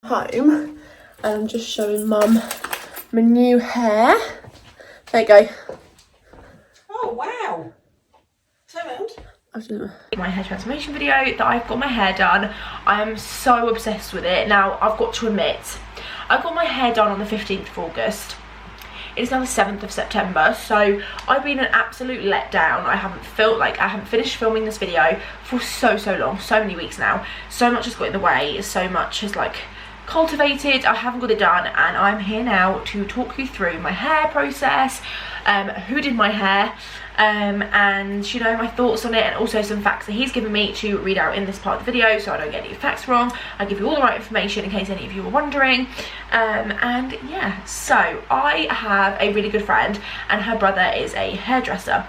home and I'm just showing Mum my new hair. There you go. Oh wow. My hair transformation video that I've got my hair done. I am so obsessed with it. Now I've got to admit, I got my hair done on the 15th of August. It's now the 7th of September, so I've been an absolute letdown. I haven't finished filming this video for so long, so many weeks now. So much has got in the way, so much has like cultivated. I haven't got it done, and I'm here now to talk you through my hair process, who did my hair, and you know, my thoughts on it, and also some facts that he's given me to read out in this part of the video so I don't get any facts wrong. I give you all the right information in case any of you were wondering. And yeah, so I have a really good friend and her brother is a hairdresser.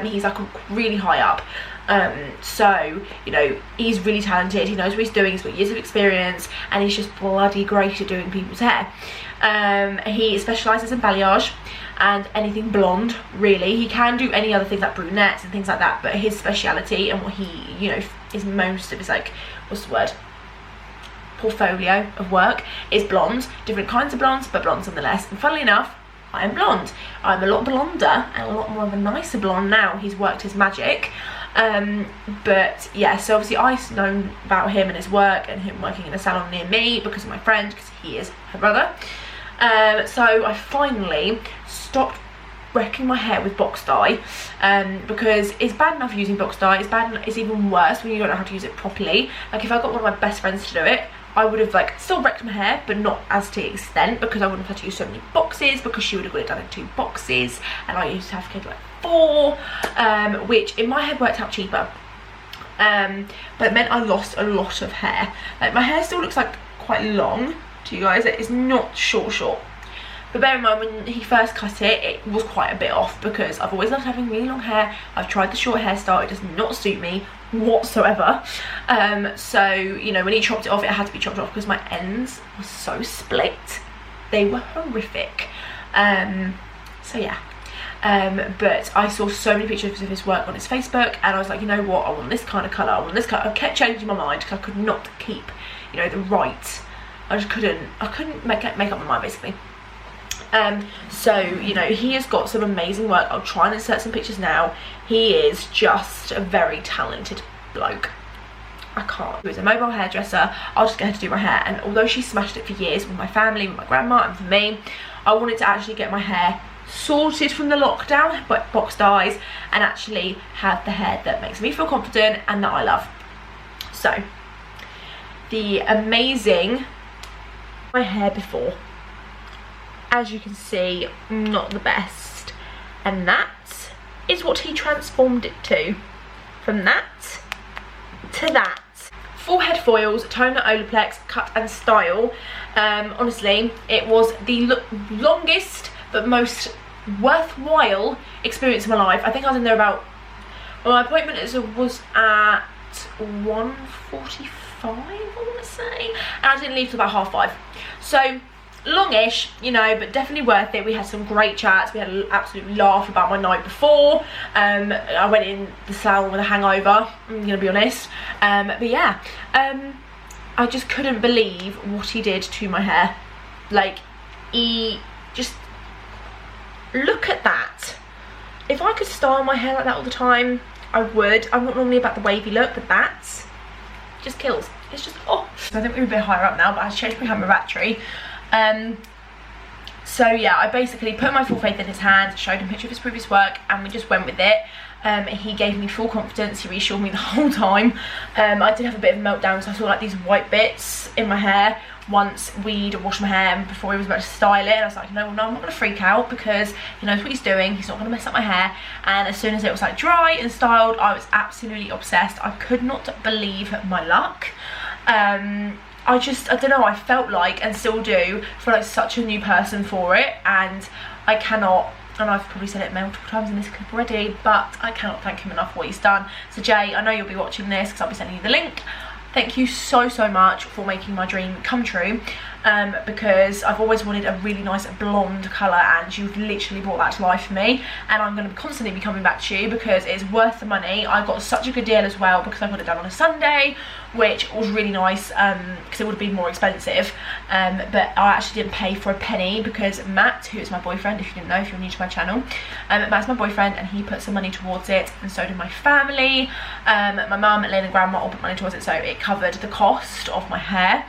He's like really high up, so you know, he's really talented, he knows what he's doing, he's got years of experience, and he's just bloody great at doing people's hair. He specialises in balayage and anything blonde, really. He can do any other things like brunettes and things like that, but his speciality and what he, you know, is most of his, like, what's the word, portfolio of work is blonde. Different kinds of blondes, but blondes nonetheless. And funnily enough, I am blonde. I'm a lot blonder and a lot more of a nicer blonde now. He's worked his magic. But yeah, so obviously I've known about him and his work and him working in a salon near me because of my friend, because he is her brother. So I finally stopped wrecking my hair with box dye, because it's bad enough using box dye. It's even worse when you don't know how to use it properly. Like, if I got one of my best friends to do it, I would have like still wrecked my hair, but not as to the extent, because I wouldn't have had to use so many boxes, because she would have got it done in 2 boxes and I used to have to get like 4, which in my head worked out cheaper, but it meant I lost a lot of hair. Like, my hair still looks like quite long to you guys. It's not short, but bear in mind, when he first cut it, it was quite a bit off, because I've always loved having really long hair. I've tried the short hairstyle, it does not suit me whatsoever. So you know, when he chopped it off, it had to be chopped off because my ends were so split, they were horrific. So yeah, but I saw so many pictures of his work on his Facebook, and I was like, you know what, I want this kind of colour, I want this colour. I kept changing my mind because I could not keep, you know, the right, I couldn't make up my mind basically. So you know, he has got some amazing work. I'll try and insert some pictures now. He is just a very talented bloke. I can't. He was a mobile hairdresser. I'll just get her to do my hair, and although she smashed it for years with my family, with my grandma and for me, I wanted to actually get my hair sorted from the lockdown, but box dyes, and actually have the hair that makes me feel confident and that I love. So the amazing my hair before, as you can see, not the best, and that is what he transformed it to. From that to that. Full head foils, toner, Olaplex, cut and style. Honestly, it was the longest but most worthwhile experience of my life. I think I was in there about, well, my appointment was at 1:45, I want to say, and I didn't leave till about 5:30. So longish, you know, but definitely worth it. We had some great chats. We had an absolute laugh about my night before. I went in the salon with a hangover, I'm gonna be honest. But yeah, I just couldn't believe what he did to my hair. Like, he just, look at that. If I could style my hair like that all the time, I would. I'm not normally about the wavy look, but that just kills. It's just, oh. So I think we're a bit higher up now, but I changed my camera battery. So yeah, I basically put my full faith in his hands, showed him a picture of his previous work, and we just went with it. He gave me full confidence, he reassured me the whole time. I did have a bit of a meltdown, so I saw like these white bits in my hair once we'd washed my hair and before he was about to style it, and I was like, no, I'm not going to freak out, because he knows what he's doing, he's not going to mess up my hair. And as soon as it was like dry and styled, I was absolutely obsessed. I could not believe my luck. I don't know, I felt like, and still do, feel like such a new person for it, and I cannot, and I've probably said it multiple times in this clip already, but I cannot thank him enough for what he's done. So Jay, I know you'll be watching this because I'll be sending you the link. Thank you so much for making my dream come true. because I've always wanted a really nice blonde colour, and you've literally brought that to life for me, and I'm going to constantly be coming back to you because it's worth the money. I got such a good deal as well because I got it done on a Sunday, which was really nice because it would have been more expensive, but I actually didn't pay for a penny because Matt, who is my boyfriend, if you didn't know, if you're new to my channel, Matt's my boyfriend, and he put some money towards it, and so did my family. My mum, Lynn and grandma all put money towards it, so it covered the cost of my hair.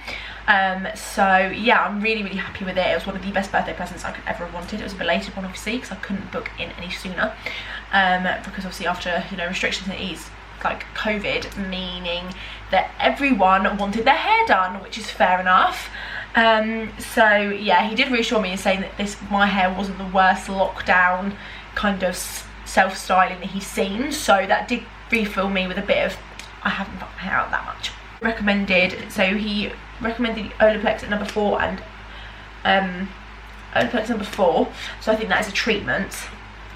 So yeah, I'm really happy with it. It was one of the best birthday presents I could ever have wanted. It was a belated one, obviously, because I couldn't book in any sooner, because obviously after, you know, restrictions and ease like COVID, meaning that everyone wanted their hair done, which is fair enough. So yeah, he did reassure me in saying that my hair wasn't the worst lockdown kind of self-styling that he's seen, so that did refill me with a bit of, I haven't got my hair out that much. So he recommended Olaplex at number 4 and Olaplex number 4, so I think that is a treatment,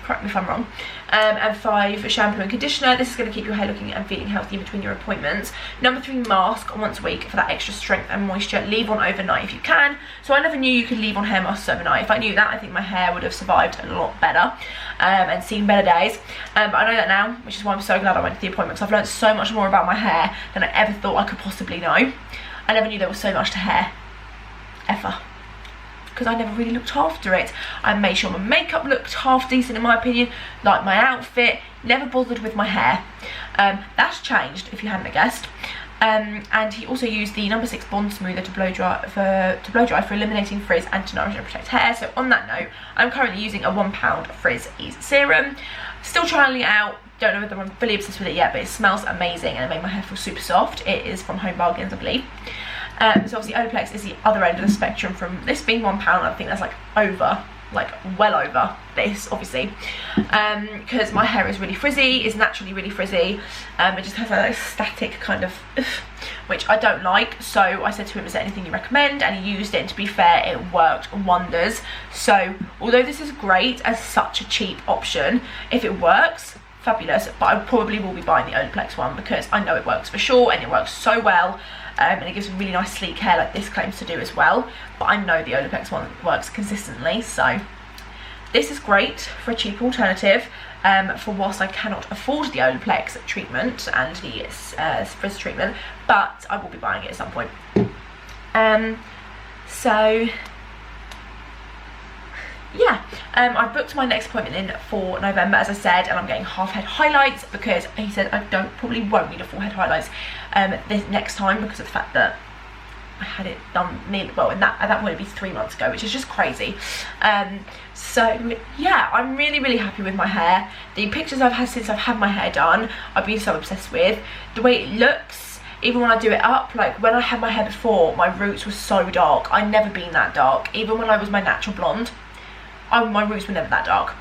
correct me if I'm wrong, and 5 shampoo and conditioner. This is going to keep your hair looking and feeling healthy in between your appointments. Number 3 mask once a week for that extra strength and moisture. Leave on overnight if you can. So I never knew you could leave on hair masks overnight. If I knew that, I think my hair would have survived a lot better and seen better days, but I know that now, which is why I'm so glad I went to the appointment, because I've learned so much more about my hair than I ever thought I could possibly know. I never knew there was so much to hair, ever, because I never really looked after it. I made sure my makeup looked half decent in my opinion, like my outfit, never bothered with my hair. That's changed, if you hadn't guessed. And he also used the number 6 Bond Smoother to blow dry for eliminating frizz and to nourish and protect hair. So on that note, I'm currently using a £1 Frizz Ease serum. Still trying it out. Don't know whether I'm fully obsessed with it yet, but it smells amazing and it made my hair feel super soft. It is from Home Bargains, I believe. So obviously Olaplex is the other end of the spectrum from this being £1. I think that's like well over this, obviously, because my hair is really frizzy, is naturally really frizzy. It just has a static kind of which I don't like. So I said to him, is there anything you recommend? And he used it, and to be fair, it worked wonders. So although this is great as such a cheap option, if it works, fabulous, but I probably will be buying the Olaplex one because I know it works for sure, and it works so well. And it gives a really nice sleek hair like this claims to do as well, but I know the Olaplex one works consistently. So this is great for a cheap alternative, for whilst I cannot afford the Olaplex treatment and the frizz treatment, but I will be buying it at some point. So yeah, I booked my next appointment in for November, as I said, and I'm getting half head highlights because he said I probably won't need a full head highlights this next time, because of the fact that I had it done nearly, well, at that point it'd be 3 months ago, which is just crazy. So yeah, I'm really happy with my hair. The pictures I've had since I've had my hair done, I've been so obsessed with the way it looks. Even when I do it up, like when I had my hair before, my roots were so dark. I'd never been that dark, even when I was my natural blonde. My roots were never that dark.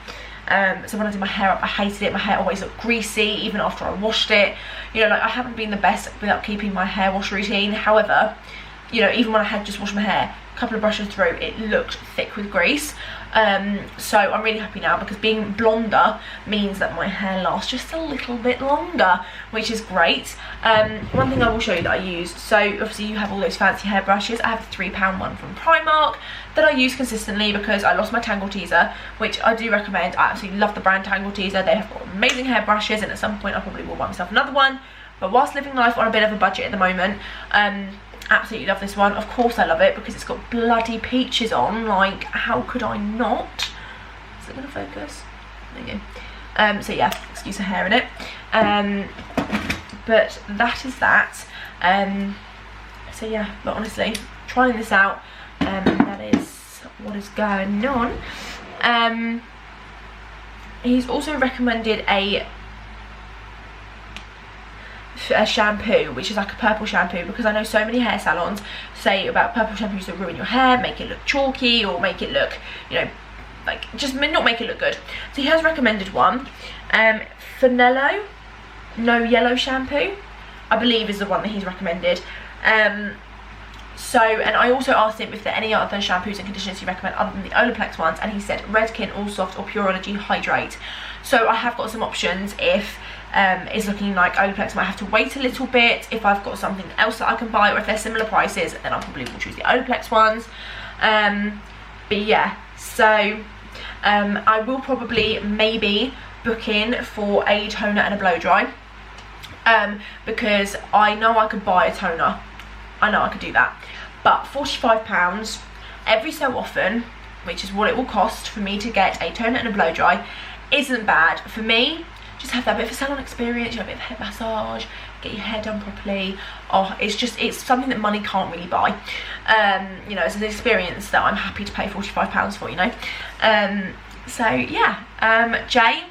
So when I did my hair up, I hated it. My hair always looked greasy, even after I washed it. You know, like I haven't been the best without keeping my hair wash routine. However, you know, even when I had just washed my hair, a couple of brushes through, it looked thick with grease. So I'm really happy now, because being blonder means that my hair lasts just a little bit longer, which is great. One thing I will show you that I used, so obviously you have all those fancy hair brushes. I have a £3 one from Primark that I use consistently because I lost my Tangle Teezer, which I do recommend. I absolutely love the brand Tangle Teezer. They have got amazing hair brushes, and at some point I probably will buy myself another one, but whilst living life on a bit of a budget at the moment, absolutely love this one. Of course I love it because it's got bloody peaches on, like how could I not? Is it gonna focus? There you go. So yeah, excuse the hair in it, but that is that. So yeah, but honestly, trying this out, that is what is going on. He's also recommended a shampoo, which is like a purple shampoo, because I know so many hair salons say about purple shampoos that ruin your hair, make it look chalky, or make it look, you know, like just not make it look good. So he has recommended one, Finello No Yellow shampoo, I believe is the one that he's recommended. So, and I also asked him if there are any other shampoos and conditioners he recommend other than the Olaplex ones, and he said Redken, All Soft or Pureology Hydrate. So I have got some options if is looking like Olaplex might have to wait a little bit. If I've got something else that I can buy, or if they're similar prices, then I probably will choose the Olaplex ones. But yeah, so I will probably maybe book in for a toner and a blow dry, because I know I could buy a toner. I know I could do that, but £45 every so often, which is what it will cost for me to get a toner and a blow dry, isn't bad. For me, just have that bit of a salon experience, you have a bit of a head massage, get your hair done properly. Oh, it's something that money can't really buy. You know, it's an experience that I'm happy to pay £45 for, you know. So yeah, Jay,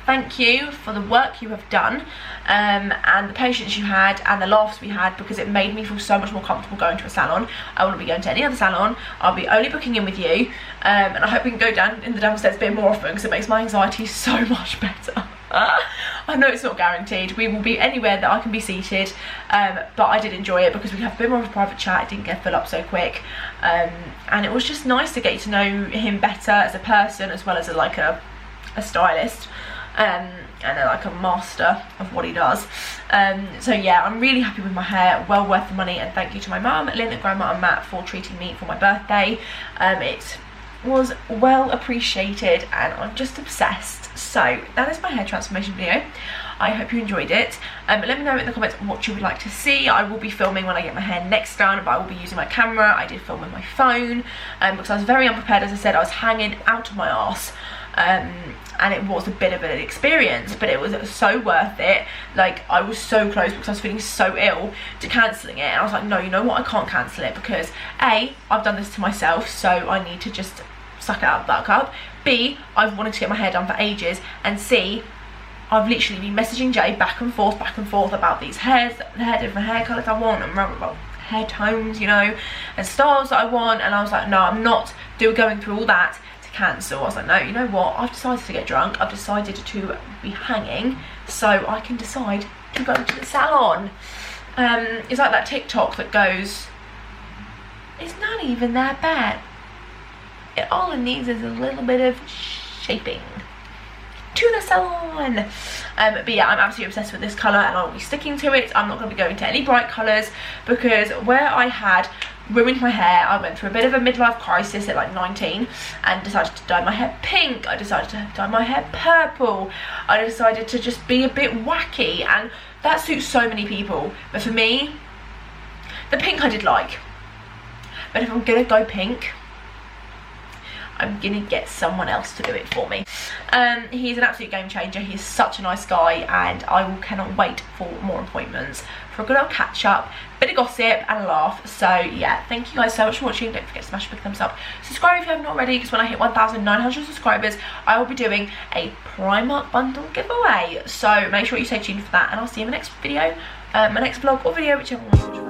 thank you for the work you have done, and the patience you had and the laughs we had, because it made me feel so much more comfortable going to a salon. I wouldn't be going to any other salon. I'll be only booking in with you, and I hope we can go down in the downstairs bit more often, because it makes my anxiety so much better. I know it's not guaranteed. We will be anywhere that I can be seated, but I did enjoy it because we have a bit more of a private chat. It didn't get full up so quick, and it was just nice to get to know him better as a person, as well as like a stylist, and like a master of what he does. So yeah, I'm really happy with my hair, well worth the money, and thank you to my mum, Lynn, grandma and Matt for treating me for my birthday. It was well appreciated and I'm just obsessed. So that is my hair transformation video. I hope you enjoyed it. Let me know in the comments what you would like to see. I will be filming when I get my hair next done, but I will be using my camera. I did film with my phone, because I was very unprepared. As I said, I was hanging out of my arse, and it was a bit of an experience, but it was so worth it. Like, I was so close because I was feeling so ill to cancelling it, and I was like, no, you know what, I can't cancel it, because A, I've done this to myself, so I need to just suck it up, back up. B, I've wanted to get my hair done for ages, and C, I've literally been messaging Jay back and forth about these hairs, different hair colours I want, and about hair tones, you know, and styles that I want, and I was like, no, I'm not going through all that to cancel. I was like, no, you know what, I've decided to get drunk, I've decided to be hanging, so I can decide to go to the salon. It's like that TikTok that goes, it's not even that bad. All it needs is a little bit of shaping. To the salon. But yeah, I'm absolutely obsessed with this colour, and I'll be sticking to it. I'm not going to be going to any bright colours, because where I had ruined my hair, I went through a bit of a midlife crisis at like 19 and decided to dye my hair pink. I decided to dye my hair purple. I decided to just be a bit wacky, and that suits so many people. But for me, the pink I did like, but if I'm gonna go pink, I'm gonna get someone else to do it for me. He's an absolute game changer. He's such a nice guy, and I cannot wait for more appointments, for a good old catch up, bit of gossip and a laugh. So yeah, thank you guys so much for watching. Don't forget to smash a big thumbs up, subscribe if you haven't already, because when I hit 1,900 subscribers I will be doing a Primark bundle giveaway, so make sure you stay tuned for that, and I'll see you in my next video, my next vlog or video, whichever one you watch.